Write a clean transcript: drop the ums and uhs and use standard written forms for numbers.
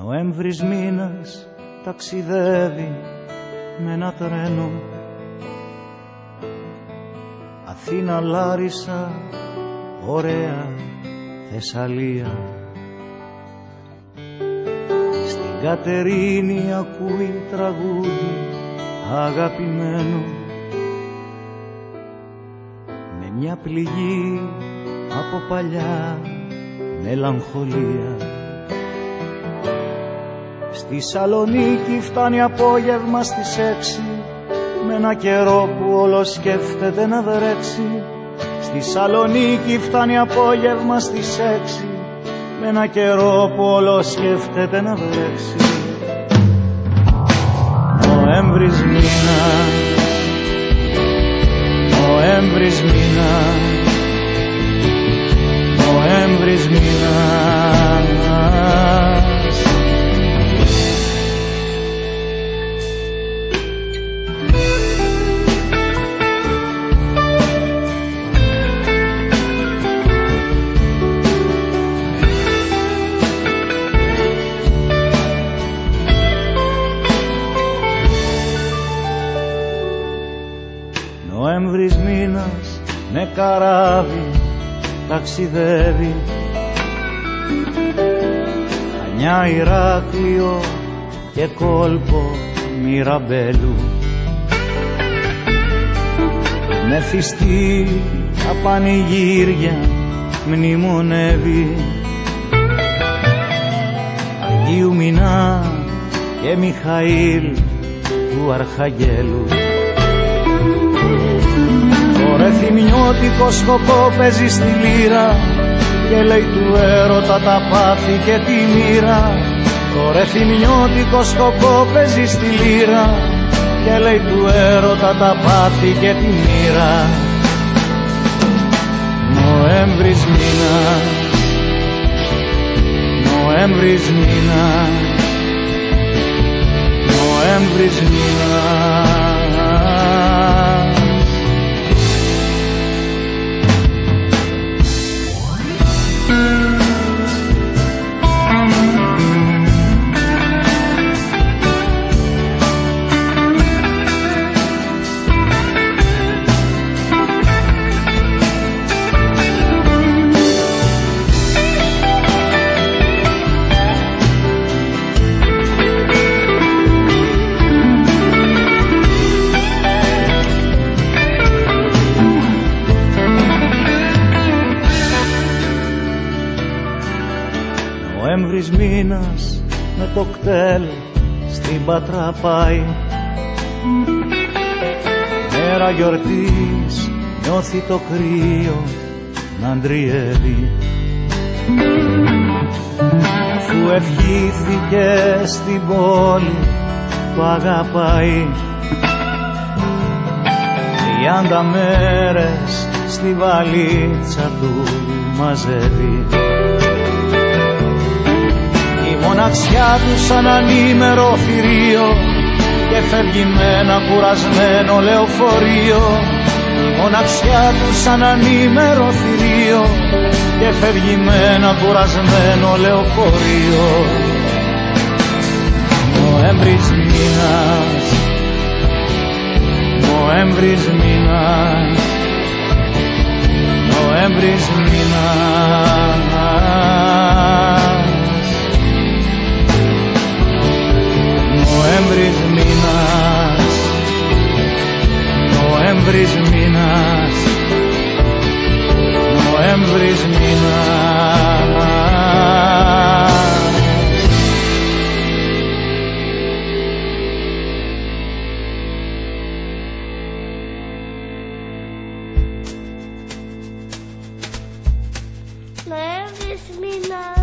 Νοέμβρης μήνας ταξιδεύει με ένα τρένο, Αθήνα, Λάρισα, ωραία Θεσσαλία. Στην Κατερίνη ακούει τραγούδι αγαπημένο, με μια πληγή από παλιά μελαγχολία. Στη Σαλονίκη φτάνει απόγευμα στις 6, με ένα καιρό που όλο σκέφτεται να βρέξει. Στη Σαλονίκη φτάνει απόγευμα στις 6, με ένα καιρό που όλο σκέφτεται να βρέξει. Νοέμβρης μήνα, Νοέμβρης μήνα, Νοέμβρης μήνας. Νοέμβρης μήνας με καράβι ταξιδεύει, Χανιά, Ηράκλειο και κόλπο Μιραμπέλου. Με θυστή τα πανηγύρια μνημονεύει, Αγίου Μινά και Μιχαήλ του Αρχαγγέλου. Το ρεθυμνιώτικο σκοπό παίζει στη λύρα και λέει του έρωτα τα πάθη και τη μοίρα. Το ρεθυμνιώτικο σκοπό παίζει στη λύρα και λέει του έρωτα τα πάθη και τη μοίρα. Νοέμβρης μήνα, Νοέμβρης μήνα, Νοέμβρης μήνα. Νοέμβρης μήνας με το κτέλ στην Πάτρα πάει, μέρα γιορτής νιώθει το κρύο να αντριεύει. Αφού ευχήθηκε στην πόλη που αγαπάει, 30 μέρες στη βαλίτσα του μαζεύει. Η μοναξιά του σαν ανήμερο θηρίο και φεύγει με ένα κουρασμένο λεωφορείο. Η μοναξιά του σαν ανήμερο θηρίο και φεύγει με ένα κουρασμένο λεωφορείο. Νοέμβρης μήνας, Νοέμβρης μήνας, Νοέμβρης μήνας. Νοέμβρης μήνας, Νοέμβρης μήνας, Νοέμβρης μήνας. Νοέμβρης μήνας.